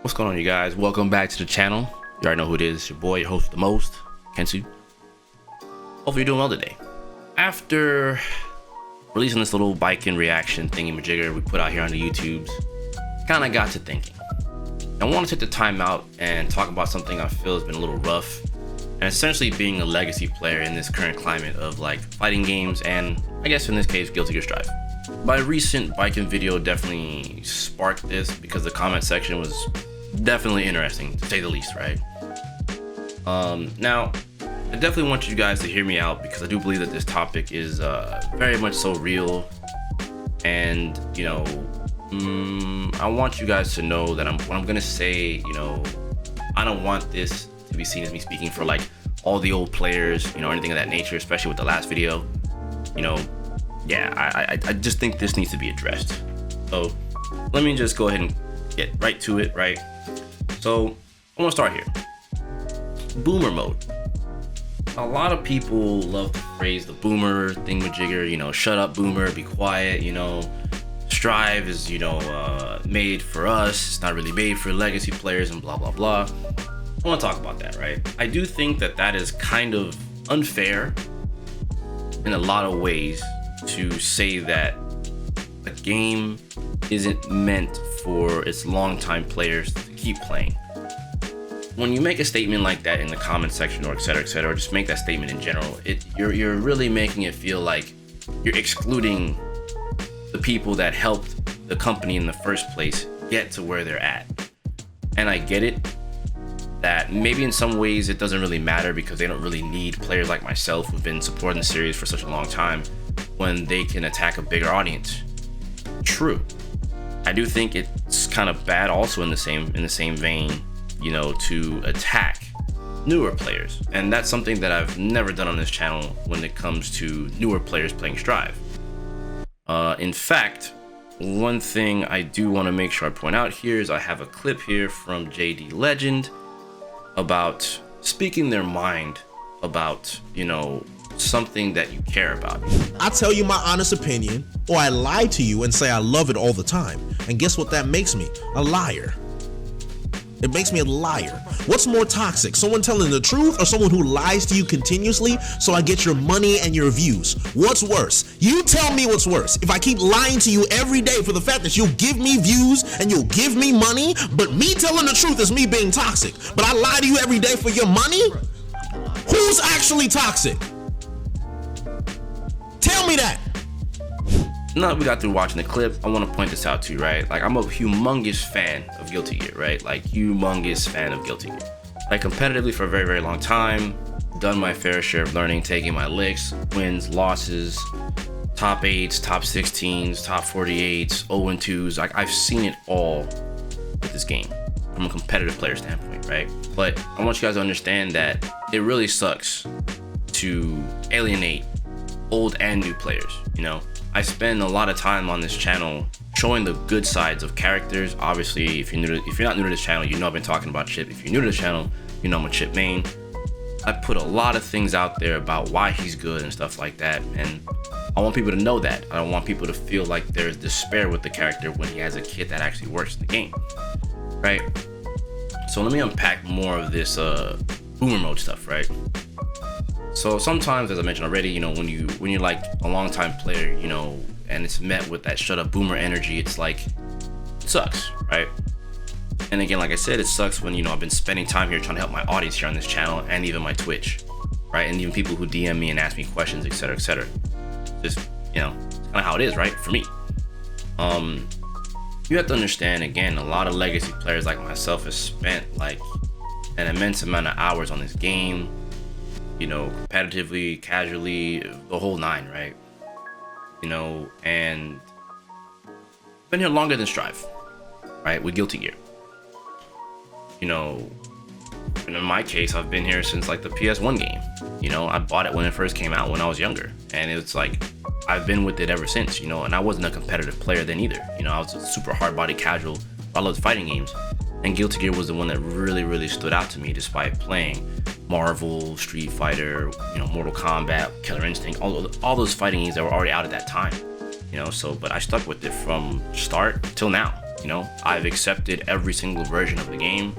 What's going on, you guys? Welcome back to the channel. You already know who it is. Your boy, your host with the most, Kensu. Hopefully you're doing well today. After releasing this little biking reaction thingy-majigger we put out here on the YouTubes, kind of got to thinking. I want to take the time out and talk about something I feel has been a little rough, and essentially being a legacy player in this current climate of like fighting games and, I guess in this case, Guilty Gear Strive. My recent biking video definitely sparked this because the comment section was definitely interesting, to say the least, right? Now, I definitely want you guys to hear me out because I do believe that this topic is very much so real, and you know, I want you guys to know that what I'm gonna say, you know, I don't want this to be seen as me speaking for like all the old players, you know, or anything of that nature, especially with the last video. You know, yeah, I just think this needs to be addressed. So let me just go ahead and get right to it, right? So I want to start here. Boomer mode. A lot of people love to phrase the boomer thingamajigger, you know, shut up boomer, be quiet, you know, Strive is, you know, made for us, it's not really made for legacy players and blah, blah, blah. I want to talk about that, right? I do think that that is kind of unfair in a lot of ways to say that a game isn't meant for its longtime players to keep playing. When you make a statement like that in the comment section or et cetera, or just make that statement in general, you're really making it feel like you're excluding the people that helped the company in the first place get to where they're at. And I get it that maybe in some ways it doesn't really matter because they don't really need players like myself who've been supporting the series for such a long time when they can attack a bigger audience. True. I do think it's kind of bad also in the same vein, you know, to attack newer players. And that's something that I've never done on this channel when it comes to newer players playing Strive. In fact, one thing I do want to make sure I point out here is I have a clip here from JD Legend about speaking their mind about, you know, something that you care about. I tell you my honest opinion, or I lie to you and say I love it all the time. And guess what that makes me? A liar. It makes me a liar. What's more toxic, someone telling the truth or someone who lies to you continuously so I get your money and your views? What's worse? You tell me what's worse. If I keep lying to you every day for the fact that you'll give me views and you'll give me money, but me telling the truth is me being toxic, but I lie to you every day for your money? Who's actually toxic? Tell me that. Now that we got through watching the clip, I want to point this out to you, right? Like, I'm a humongous fan of Guilty Gear, right? Like, humongous fan of Guilty Gear. Like, competitively for a very, very long time, done my fair share of learning, taking my licks, wins, losses, top 8s, top 16s, top 48s, 0-2s. Like, I've seen it all with this game from a competitive player standpoint, right? But I want you guys to understand that it really sucks to alienate old and new players, you know? I spend a lot of time on this channel showing the good sides of characters. Obviously, if you're not new to this channel, you know I've been talking about Chip. If you're new to the channel, you know I'm a Chip main. I put a lot of things out there about why he's good and stuff like that, and I want people to know that. I don't want people to feel like there's despair with the character when he has a kit that actually works in the game, right? So let me unpack more of this boomer mode stuff, right? So sometimes, as I mentioned already, you know, when you're like a long-time player, you know, and it's met with that shut up boomer energy, it's like, it sucks, right? And again, like I said, it sucks when, you know, I've been spending time here trying to help my audience here on this channel and even my Twitch, right? And even people who DM me and ask me questions, et cetera, et cetera. Just, you know, it's kind of how it is, right? For me. You have to understand, again, a lot of legacy players like myself have spent like an immense amount of hours on this game, you know, competitively, casually, the whole nine, right? You know, and been here longer than Strive, right? With Guilty Gear. You know, and in my case, I've been here since like the PS1 game. You know, I bought it when it first came out when I was younger, and it's like I've been with it ever since, you know, and I wasn't a competitive player then either. You know, I was a super hard-body casual. I loved fighting games, and Guilty Gear was the one that really, really stood out to me despite playing Marvel, Street Fighter, you know, Mortal Kombat, Killer Instinct, all those fighting games that were already out at that time, you know. So, but I stuck with it from start till now, You know, I've accepted every single version of the game.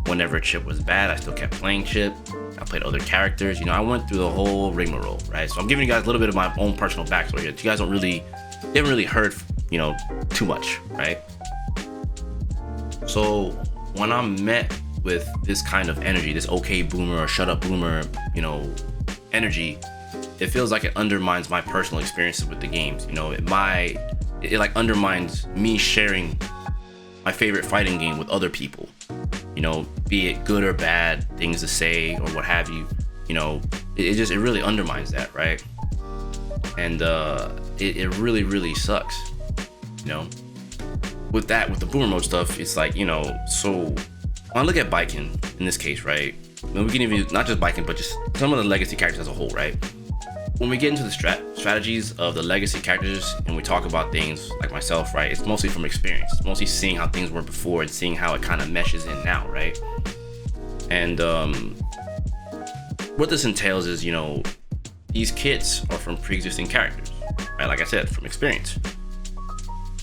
Whenever Chip was bad, I still kept playing Chip. I played other characters. You know, I went through the whole rigmarole, right? So I'm giving you guys a little bit of my own personal backstory here. You guys haven't really heard, you know, too much, right? So when I'm met with this kind of energy, this okay boomer or shut up boomer, you know, energy, it feels like it undermines my personal experiences with the games. You know, it like undermines me sharing my favorite fighting game with other people. You know, be it good or bad, things to say or what have you. You know, it really undermines that, right? And it really sucks. You know, with the boomer mode stuff, it's like, you know, so when I look at Baiken in this case, right? And we can even use not just Baiken, but just some of the legacy characters as a whole, right? When we get into the strategies of the legacy characters and we talk about things like myself, right? It's mostly from experience. It's mostly seeing how things were before and seeing how it kind of meshes in now, right? And what this entails is, you know, these kits are from pre-existing characters, right? Like I said, from experience.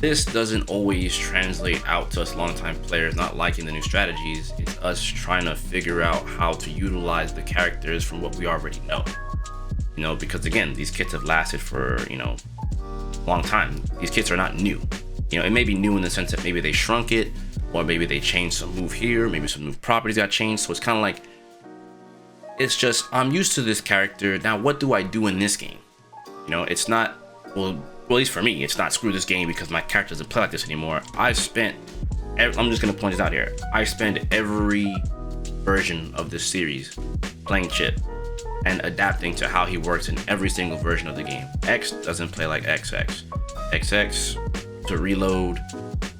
This doesn't always translate out to us longtime players not liking the new strategies. It's us trying to figure out how to utilize the characters from what we already know. You know, because again, these kits have lasted for, you know, a long time. These kits are not new. You know, it may be new in the sense that maybe they shrunk it, or maybe they changed some move here, maybe some move properties got changed. So it's kind of like, it's just, I'm used to this character. Now, what do I do in this game? You know, it's not, well, at least for me, it's not screw this game because my character doesn't play like this anymore. I'm just going to point this out here. I spend every version of this series playing Chip and adapting to how he works in every single version of the game. X doesn't play like XX. XX to reload,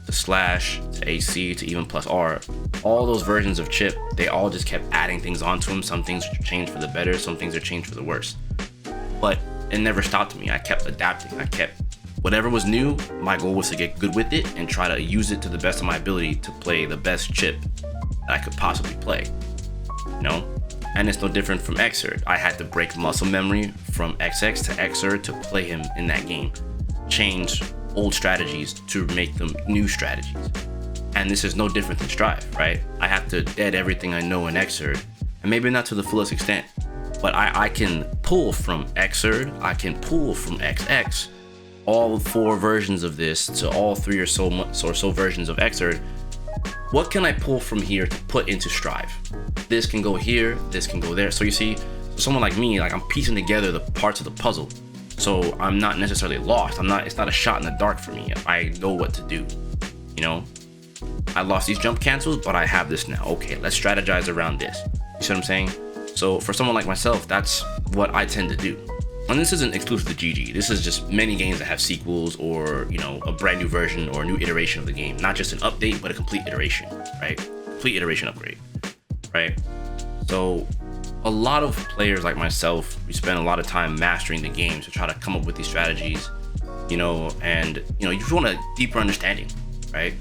to slash, to AC, to even plus R. All those versions of Chip, they all just kept adding things onto him. Some things changed for the better, some things are changed for the worse. But it never stopped me. I kept adapting. Whatever was new, my goal was to get good with it and try to use it to the best of my ability to play the best Chip that I could possibly play. You know? And it's no different from Xrd. I had to break muscle memory from XX to Xrd to play him in that game. Change old strategies to make them new strategies. And this is no different than Strive, right? I have to dead everything I know in Xrd, and maybe not to the fullest extent, but I can pull from Xrd, I can pull from XX, all 4 versions of this to all 3 or so versions of Xrd. What can I pull from here to put into Strive? This can go here, this can go there. So you see, someone like me, like I'm piecing together the parts of the puzzle. So I'm not necessarily lost. It's not a shot in the dark for me. I know what to do. You know, I lost these jump cancels, but I have this now. Okay, let's strategize around this. You see what I'm saying? So for someone like myself, that's what I tend to do. And this isn't exclusive to GG. This is just many games that have sequels or, you know, a brand new version or a new iteration of the game. Not just an update, but a complete iteration, right? Complete iteration upgrade, right? So a lot of players like myself, we spend a lot of time mastering the game to try to come up with these strategies, you know, and, you know, you just want a deeper understanding, right?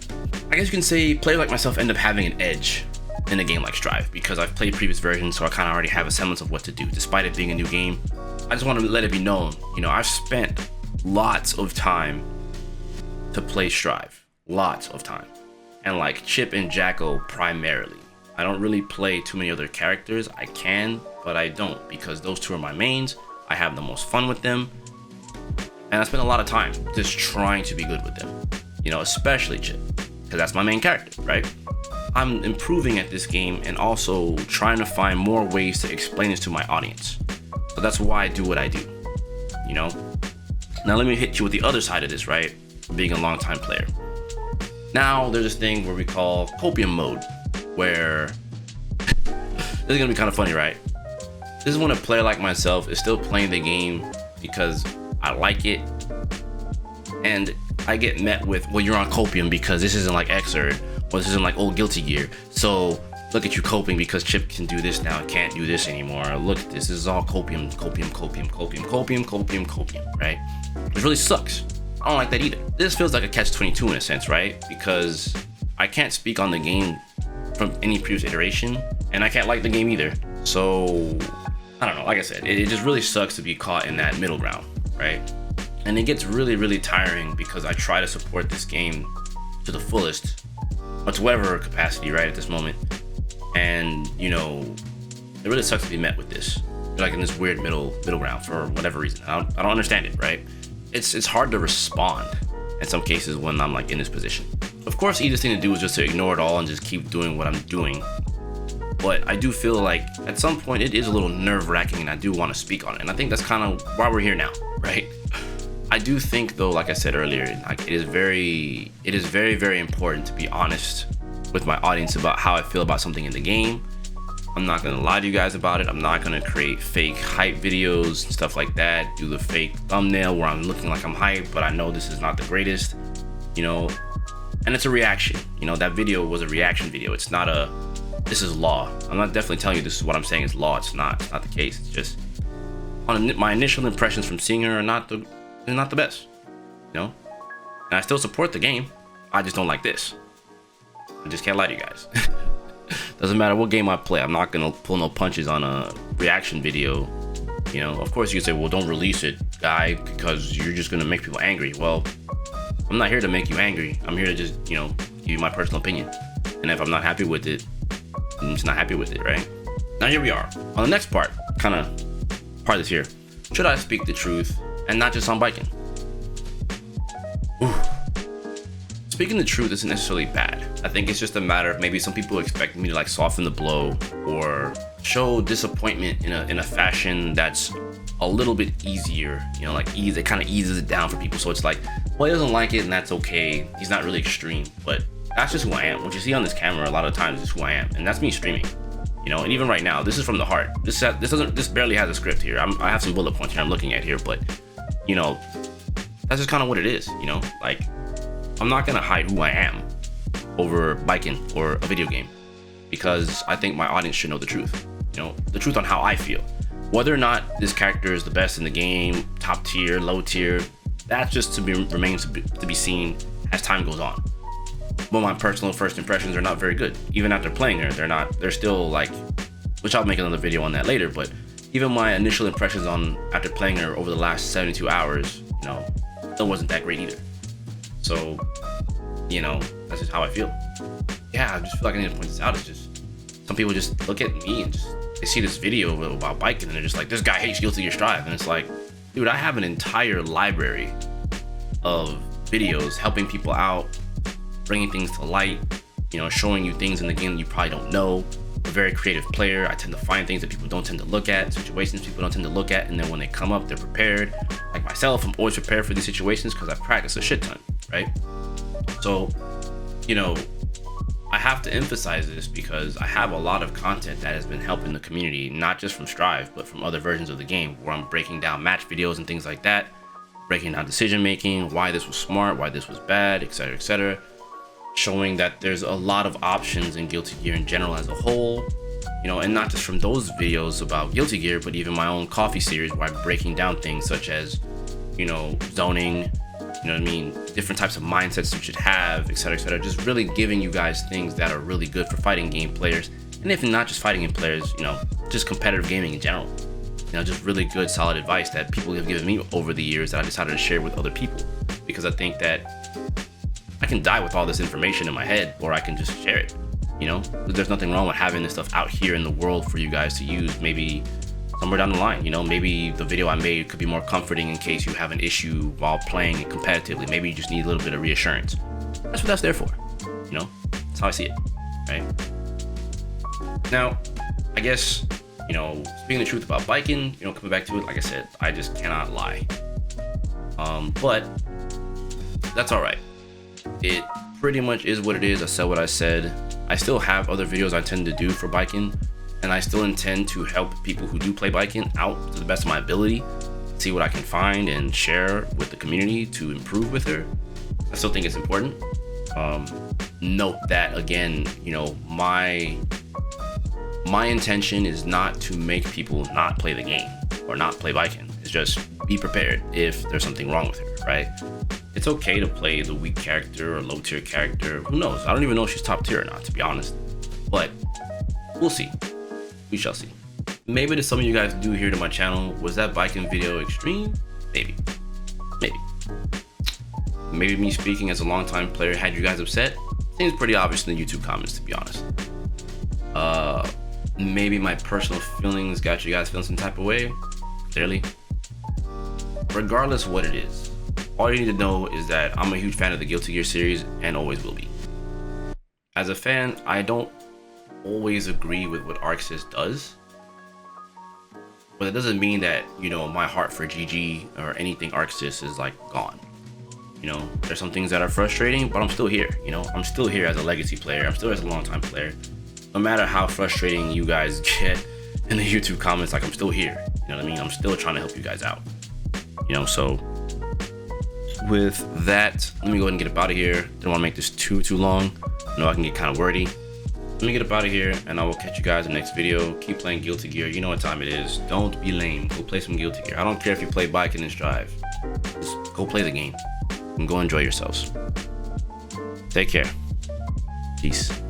I guess you can say players like myself end up having an edge in a game like Strive because I've played previous versions, so I kind of already have a semblance of what to do, despite it being a new game. I just want to let it be known, you know, I've spent lots of time to play Strive, lots of time, and like Chip and Jacko primarily. I don't really play too many other characters. I can, but I don't because those 2 are my mains. I have the most fun with them, and I spend a lot of time just trying to be good with them, you know, especially Chip, because that's my main character, right? I'm improving at this game and also trying to find more ways to explain this to my audience. So that's why I do what I do, you know? Now let me hit you with the other side of this, right? Being a longtime player. Now there's this thing where we call Copium Mode, where this is gonna be kind of funny, right? This is when a player like myself is still playing the game because I like it, and I get met with, well, you're on Copium because this isn't like Xrd, or this isn't like old Guilty Gear, so look at you coping because Chip can do this now and can't do this anymore. Look at this is all Copium, right? Which really sucks. I don't like that either. This feels like a catch-22 in a sense, right? Because I can't speak on the game from any previous iteration, and I can't like the game either. So, I don't know, like I said, it just really sucks to be caught in that middle ground, right? And it gets really, really tiring because I try to support this game to the fullest, or to whatever capacity, right, at this moment. And, you know, it really sucks to be met with this, like in this weird middle ground for whatever reason. I don't understand it, right? It's hard to respond in some cases when I'm like in this position. Of course, the easiest thing to do is just to ignore it all and just keep doing what I'm doing. But I do feel like at some point it is a little nerve-wracking, and I do want to speak on it. And I think that's kind of why we're here now, right? I do think, though, like I said earlier, like it is very, very important to be honest with my audience about how I feel about something in the game. I'm not gonna lie to you guys about it. I'm not gonna create fake hype videos and stuff like that, do the fake thumbnail where I'm looking like I'm hyped, but I know this is not the greatest, you know. And it's a reaction, you know. That video was a reaction video. It's not a, this is law. I'm not definitely telling you this is what I'm saying is law. It's not the case. It's just my initial impressions from seeing her are not the best, you know. And I still support the game. I just don't like this. I just can't lie to you guys. Doesn't matter what game I play, I'm not gonna pull no punches on a reaction video. You know, of course you can say, well, don't release it, guy, because you're just gonna make people angry. Well, I'm not here to make you angry. I'm here to just, you know, give you my personal opinion. And if I'm not happy with it, I'm just not happy with it, right? Now here we are on the next part, kind of part this here. Should I speak the truth and not just on biking? Ooh. Speaking the truth isn't necessarily bad. I think it's just a matter of maybe some people expect me to like soften the blow or show disappointment in a fashion that's a little bit easier, you know, like it kind of eases it down for people. So it's like, well, he doesn't like it and that's okay. He's not really extreme, but that's just who I am. What you see on this camera a lot of times is who I am, and that's me streaming, you know. And even right now, this is from the heart. This barely has a script here. I have some bullet points here I'm looking at here, but you know, that's just kind of what it is, you know. Like, I'm not gonna hide who I am over biking or a video game, because I think my audience should know the truth, you know, the truth on how I feel. Whether or not this character is the best in the game, top tier, low tier, that's just remains to be seen as time goes on. But my personal first impressions are not very good. Even after playing her, they're still like, which I'll make another video on that later, but even my initial impressions after playing her over the last 72 hours, you know, it wasn't that great either. So, you know, that's just how I feel. Yeah, I just feel like I need to point this out. It's just, some people just look at me and just, they see this video about biking and they're just like, this guy hates Guilty Gear Strive. And it's like, dude, I have an entire library of videos helping people out, bringing things to light, you know, showing you things in the game that you probably don't know. I'm a very creative player. I tend to find things that people don't tend to look at, situations people don't tend to look at, and then when they come up, they're prepared. Like myself, I'm always prepared for these situations because I've practiced a shit ton, right? So, you know, I have to emphasize this because I have a lot of content that has been helping the community, not just from Strive, but from other versions of the game, where I'm breaking down match videos and things like that, breaking down decision making, why this was smart, why this was bad, etc., etc., showing that there's a lot of options in Guilty Gear in general as a whole, you know, and not just from those videos about Guilty Gear, but even my own coffee series where I'm breaking down things such as, you know, zoning, you know what I mean, different types of mindsets you should have, etc., etc., just really giving you guys things that are really good for fighting game players, and if not just fighting game players, you know, just competitive gaming in general. You know, just really good, solid advice that people have given me over the years that I decided to share with other people, because I think that I can die with all this information in my head, or I can just share it, you know? There's nothing wrong with having this stuff out here in the world for you guys to use, maybe somewhere down the line, you know? Maybe the video I made could be more comforting in case you have an issue while playing it competitively. Maybe you just need a little bit of reassurance. That's what that's there for, you know? That's how I see it, right? Now, I guess, you know, speaking the truth about biking, you know, coming back to it, like I said, I just cannot lie. But that's all right. It pretty much is what it is. I said what I said. I still have other videos I tend to do for biking, and I still intend to help people who do play biking out to the best of my ability, see what I can find and share with the community to improve with her. I still think it's important. Note that again, you know, my intention is not to make people not play the game or not play biking. It's just be prepared if there's something wrong with her, right? It's okay to play the weak character or low tier character. Who knows? I don't even know if she's top tier or not, to be honest. But we'll see. We shall see. Maybe to some of you guys new here to my channel, was that biking video extreme? Maybe. Maybe. maybe me speaking as a longtime player had you guys upset. Seems pretty obvious in the YouTube comments, to be honest. Maybe my personal feelings got you guys feeling some type of way. Clearly. Regardless of what it is, all you need to know is that I'm a huge fan of the Guilty Gear series and always will be. As a fan, I don't always agree with what ArcSys does, but it doesn't mean that, you know, my heart for GG or anything ArcSys is like gone. You know, there's some things that are frustrating, but I'm still here. You know, I'm still here as a legacy player. I'm still as a longtime player. No matter how frustrating you guys get in the YouTube comments, like, I'm still here. You know what I mean? I'm still trying to help you guys out. You know, so with that, let me go ahead and get up out of here. Don't want to make this too long. I know I can get kind of wordy. Let me get up out of here, and I will catch you guys in the next video. Keep playing Guilty Gear. You know what time it is. Don't be lame. Go play some Guilty Gear. I don't care if you play Bike and Drive. Just go play the game and go enjoy yourselves. Take care. Peace.